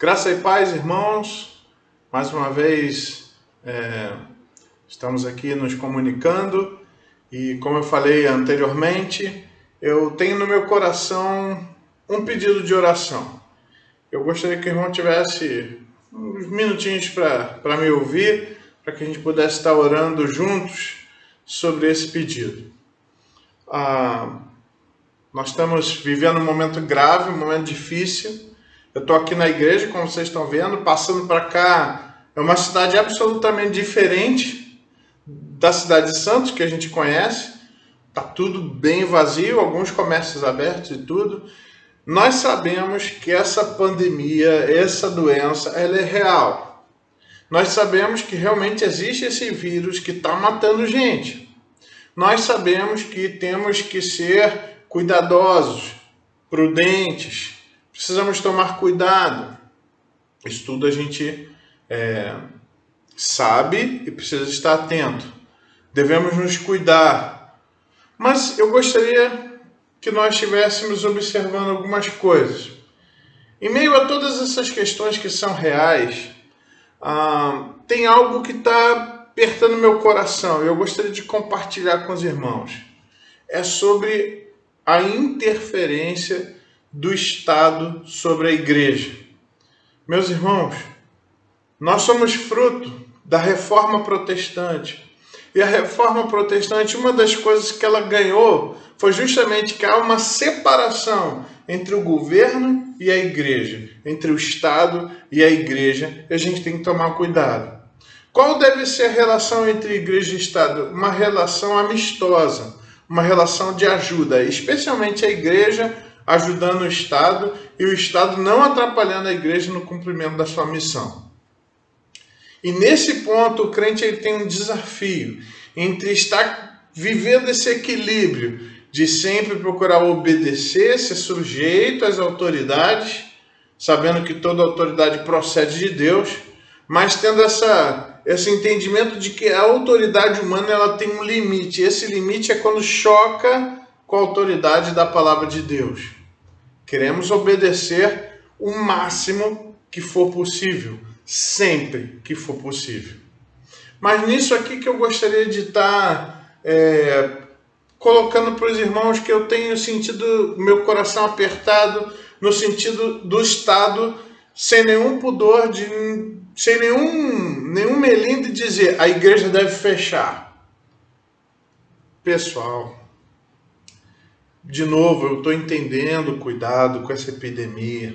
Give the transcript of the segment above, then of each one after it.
Graça e paz, irmãos. Mais uma vez estamos aqui nos comunicando e, como eu falei anteriormente, eu tenho no meu coração um pedido de oração. Eu gostaria que o irmão tivesse uns minutinhos para me ouvir, para que a gente pudesse estar orando juntos sobre esse pedido. Nós estamos vivendo um momento grave, um momento difícil. Eu estou aqui na igreja, como vocês estão vendo, passando para cá. É uma cidade absolutamente diferente da cidade de Santos, que a gente conhece. Está tudo bem vazio, alguns comércios abertos e tudo. Nós sabemos que essa pandemia, essa doença, ela é real. Nós sabemos que realmente existe esse vírus que está matando gente. Nós sabemos que temos que ser cuidadosos, prudentes, precisamos tomar cuidado. Isso tudo a gente sabe e precisa estar atento. Devemos nos cuidar. Mas eu gostaria que nós estivéssemos observando algumas coisas. Em meio a todas essas questões que são reais, tem algo que está apertando meu coração e eu gostaria de compartilhar com os irmãos. É sobre a interferência do Estado sobre a igreja. Meus irmãos, nós somos fruto da Reforma Protestante. E a Reforma Protestante, uma das coisas que ela ganhou foi justamente que há uma separação entre o governo e a igreja, entre o Estado e a igreja, e a gente tem que tomar cuidado. Qual deve ser a relação entre igreja e Estado? Uma relação amistosa, uma relação de ajuda, especialmente a igreja ajudando o Estado e o Estado não atrapalhando a igreja no cumprimento da sua missão. E nesse ponto o crente ele tem um desafio entre estar vivendo esse equilíbrio de sempre procurar obedecer, ser sujeito às autoridades, sabendo que toda autoridade procede de Deus, mas tendo esse entendimento de que a autoridade humana ela tem um limite. Esse limite é quando choca com a autoridade da palavra de Deus. Queremos obedecer o máximo que for possível, sempre que for possível. Mas nisso aqui que eu gostaria de estar colocando para os irmãos que eu tenho sentido meu coração apertado no sentido do Estado, sem nenhum pudor, sem nenhum melindre de dizer a igreja deve fechar. Pessoal, de novo, eu estou entendendo o cuidado com essa epidemia.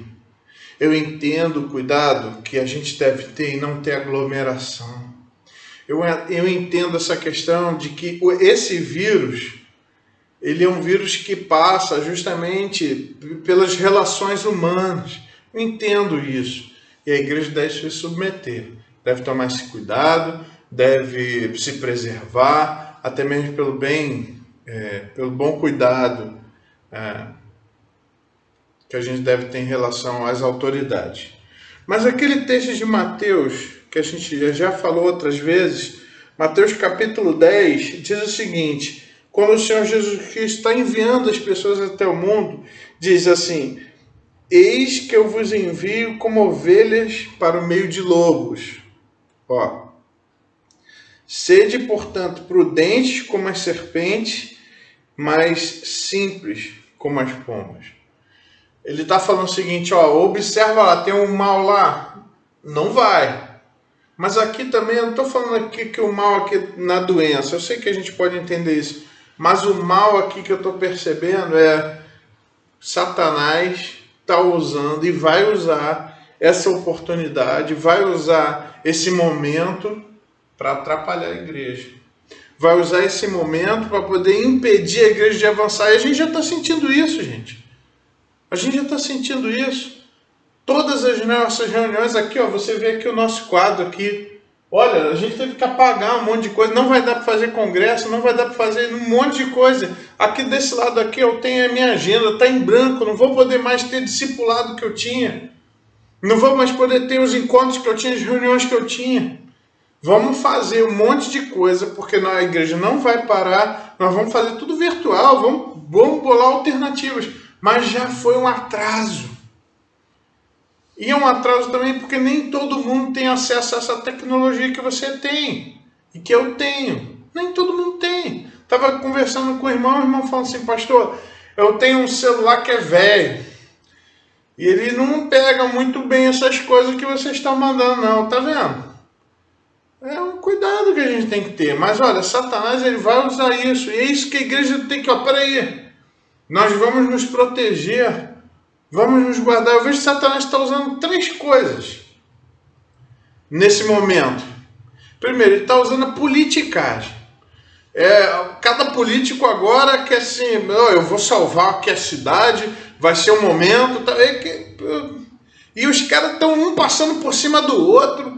Eu entendo o cuidado que a gente deve ter em não ter aglomeração. Eu entendo essa questão de que esse vírus, ele é um vírus que passa justamente pelas relações humanas. Eu entendo isso. E a igreja deve se submeter. Deve tomar esse cuidado, deve se preservar, até mesmo pelo bom cuidado que a gente deve ter em relação às autoridades. Mas aquele texto de Mateus, que a gente já falou outras vezes, Mateus capítulo 10, diz o seguinte: quando o Senhor Jesus Cristo está enviando as pessoas até o mundo, diz assim: eis que eu vos envio como ovelhas para o meio de lobos. Sede, portanto, prudentes como as serpentes, mas simples como as pombas. Ele está falando o seguinte, observa lá, tem um mal lá, não vai. Mas aqui também, eu não estou falando aqui que o mal aqui na doença, eu sei que a gente pode entender isso, mas o mal aqui que eu estou percebendo é Satanás está usando e vai usar essa oportunidade, vai usar esse momento para atrapalhar a igreja. Vai usar esse momento para poder impedir a igreja de avançar. E a gente já está sentindo isso, gente. A gente já está sentindo isso. Todas as nossas reuniões aqui, você vê aqui o nosso quadro aqui. Olha, a gente teve que apagar um monte de coisa. Não vai dar para fazer congresso, não vai dar para fazer um monte de coisa. Aqui desse lado aqui eu tenho a minha agenda, está em branco. Não vou poder mais ter discipulado que eu tinha. Não vou mais poder ter os encontros que eu tinha, as reuniões que eu tinha. Vamos fazer um monte de coisa, porque a igreja não vai parar. Nós vamos fazer tudo virtual, vamos bolar alternativas. Mas já foi um atraso. E é um atraso também porque nem todo mundo tem acesso a essa tecnologia que você tem e que eu tenho. Nem todo mundo tem. Estava conversando com o irmão falando assim, pastor, eu tenho um celular que é velho e ele não pega muito bem essas coisas que vocês estão mandando, não, tá vendo? É um cuidado que a gente tem que ter. Mas olha, Satanás ele vai usar isso. E é isso que a igreja tem que... Ó, peraí. Nós vamos nos proteger. Vamos nos guardar. Eu vejo que Satanás está usando 3 coisas nesse momento. Primeiro, ele está usando a politicagem. Cada político agora quer assim, eu vou salvar aqui a cidade, vai ser um momento. E os caras estão um passando por cima do outro.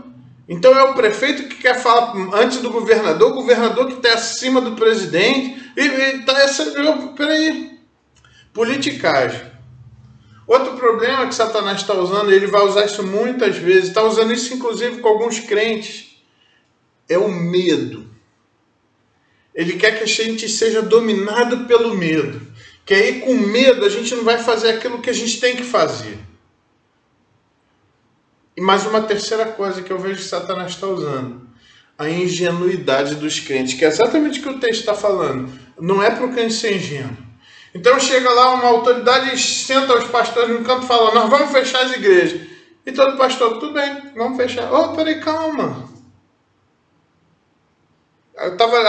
Então é o prefeito que quer falar antes do governador, o governador que está acima do presidente. Peraí. Politicagem. Outro problema que Satanás está usando, ele vai usar isso muitas vezes, está usando isso inclusive com alguns crentes, é o medo. Ele quer que a gente seja dominado pelo medo. Que aí com medo a gente não vai fazer aquilo que a gente tem que fazer. E mais uma terceira coisa que eu vejo que Satanás está usando. A ingenuidade dos crentes, que é exatamente o que o texto está falando. Não é para o crente ser ingênuo. Então chega lá uma autoridade e senta os pastores no canto e fala, nós vamos fechar as igrejas. E todo pastor, tudo bem, vamos fechar. Peraí, calma.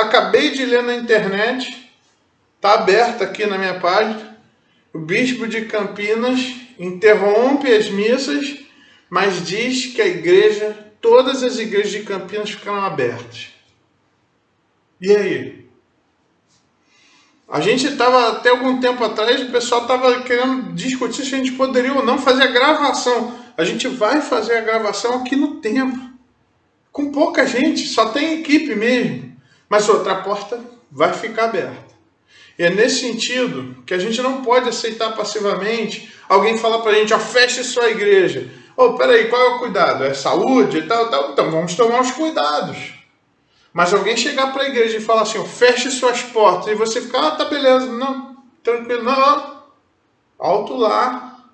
Acabei de ler na internet, está aberto aqui na minha página, o bispo de Campinas interrompe as missas, mas diz que a igreja, todas as igrejas de Campinas ficaram abertas. E aí? A gente estava, até algum tempo atrás, o pessoal estava querendo discutir se a gente poderia ou não fazer a gravação. A gente vai fazer a gravação aqui no templo. Com pouca gente, só tem equipe mesmo. Mas outra porta vai ficar aberta. E é nesse sentido que a gente não pode aceitar passivamente alguém falar para a gente, feche sua igreja. Peraí, qual é o cuidado? É saúde e tal? Então vamos tomar os cuidados. Mas alguém chegar para a igreja e falar assim, feche suas portas, e você ficar, tá beleza, não, tranquilo, não. Alto lá.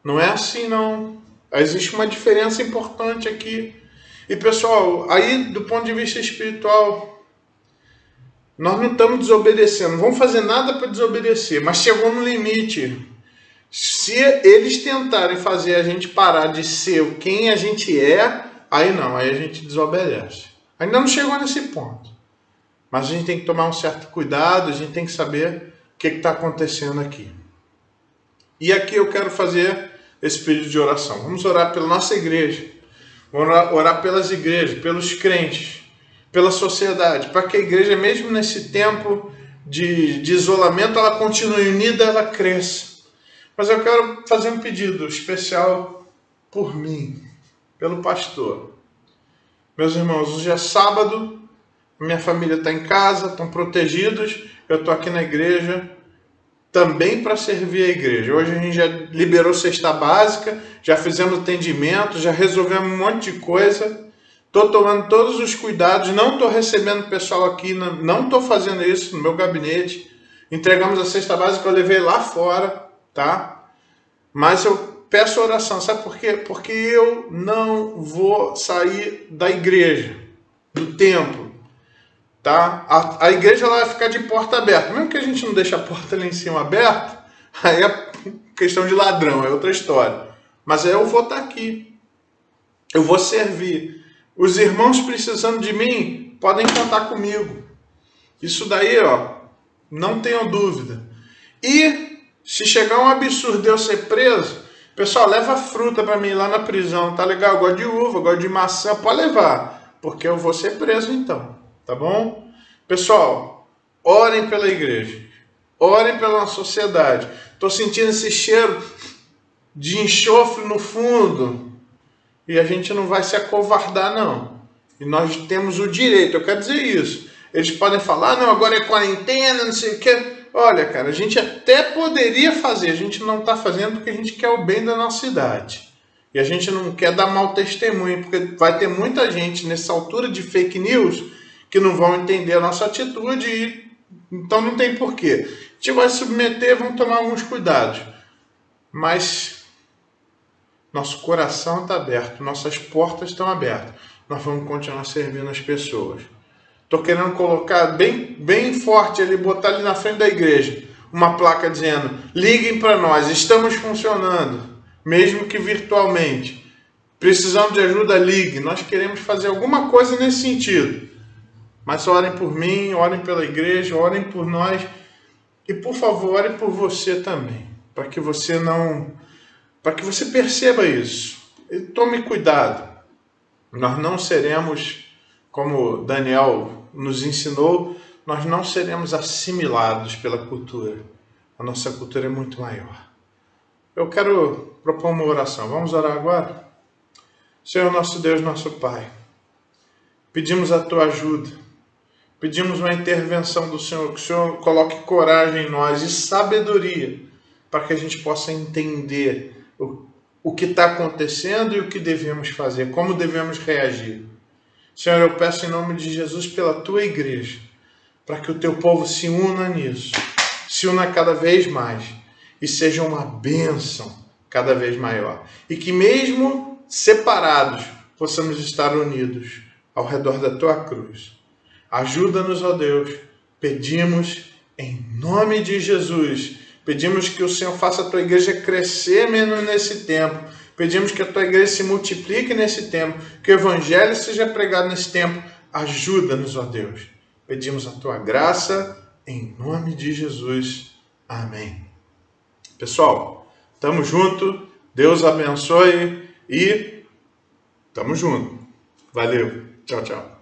Não é assim não. Existe uma diferença importante aqui. E pessoal, aí do ponto de vista espiritual, nós não estamos desobedecendo, não vamos fazer nada para desobedecer, mas chegou no limite. Se eles tentarem fazer a gente parar de ser quem a gente é, aí não, aí a gente desobedece. Ainda não chegou nesse ponto. Mas a gente tem que tomar um certo cuidado, a gente tem que saber o que está acontecendo aqui. E aqui eu quero fazer esse pedido de oração. Vamos orar pela nossa igreja. Vamos orar pelas igrejas, pelos crentes, pela sociedade, para que a igreja, mesmo nesse tempo de isolamento, ela continue unida, ela cresça. Mas eu quero fazer um pedido especial por mim, pelo pastor. Meus irmãos, hoje é sábado, minha família está em casa, estão protegidos, eu estou aqui na igreja também para servir a igreja. Hoje a gente já liberou cesta básica, já fizemos atendimento, já resolvemos um monte de coisa. Estou tomando todos os cuidados, não estou recebendo pessoal aqui, não estou fazendo isso no meu gabinete. Entregamos a cesta básica, eu levei lá fora, tá? Mas eu peço oração, sabe por quê? Porque eu não vou sair da igreja, do templo. Tá? A igreja ela vai ficar de porta aberta. Mesmo que a gente não deixe a porta lá em cima aberta, aí é questão de ladrão, é outra história. Mas aí eu vou estar aqui. Eu vou servir. Os irmãos precisando de mim, podem contar comigo. Isso daí, não tenham dúvida. E se chegar um absurdo de eu ser preso, pessoal, leva fruta para mim lá na prisão, tá legal? Eu gosto de uva, eu gosto de maçã, pode levar, porque eu vou ser preso então. Tá bom? Pessoal, orem pela igreja. Orem pela nossa sociedade. Estou sentindo esse cheiro de enxofre no fundo. E a gente não vai se acovardar, não. E nós temos o direito, eu quero dizer isso. Eles podem falar, não, agora é quarentena, não sei o quê. Olha, cara, a gente até poderia fazer. A gente não está fazendo porque a gente quer o bem da nossa cidade. E a gente não quer dar mau testemunho, porque vai ter muita gente nessa altura de fake news que não vão entender a nossa atitude e então não tem porquê. A gente vai submeter, vamos tomar alguns cuidados. Mas Nosso coração está aberto, nossas portas estão abertas. Nós vamos continuar servindo as pessoas. Estou querendo colocar bem forte ali, botar ali na frente da igreja, uma placa dizendo: liguem para nós, estamos funcionando, mesmo que virtualmente. Precisando de ajuda, ligue. Nós queremos fazer alguma coisa nesse sentido. Mas orem por mim, orem pela igreja, orem por nós. E por favor, orem por você também. Para que você perceba isso. E tome cuidado. Nós não seremos, como Daniel nos ensinou, nós não seremos assimilados pela cultura. A nossa cultura é muito maior. Eu quero propor uma oração. Vamos orar agora? Senhor, nosso Deus, nosso Pai, pedimos a Tua ajuda, pedimos uma intervenção do Senhor, que o Senhor coloque coragem em nós e sabedoria, para que a gente possa entender o que está acontecendo e o que devemos fazer, como devemos reagir. Senhor, eu peço em nome de Jesus pela Tua igreja, para que o Teu povo se una nisso, se una cada vez mais e seja uma bênção cada vez maior. E que mesmo separados, possamos estar unidos ao redor da Tua cruz. Ajuda-nos, ó Deus, pedimos em nome de Jesus. Pedimos que o Senhor faça a Tua igreja crescer menos nesse tempo. Pedimos que a Tua igreja se multiplique nesse tempo, que o Evangelho seja pregado nesse tempo. Ajuda-nos, ó Deus. Pedimos a Tua graça em nome de Jesus. Amém. Pessoal, tamo junto. Deus abençoe. E tamo junto. Valeu. Tchau, tchau.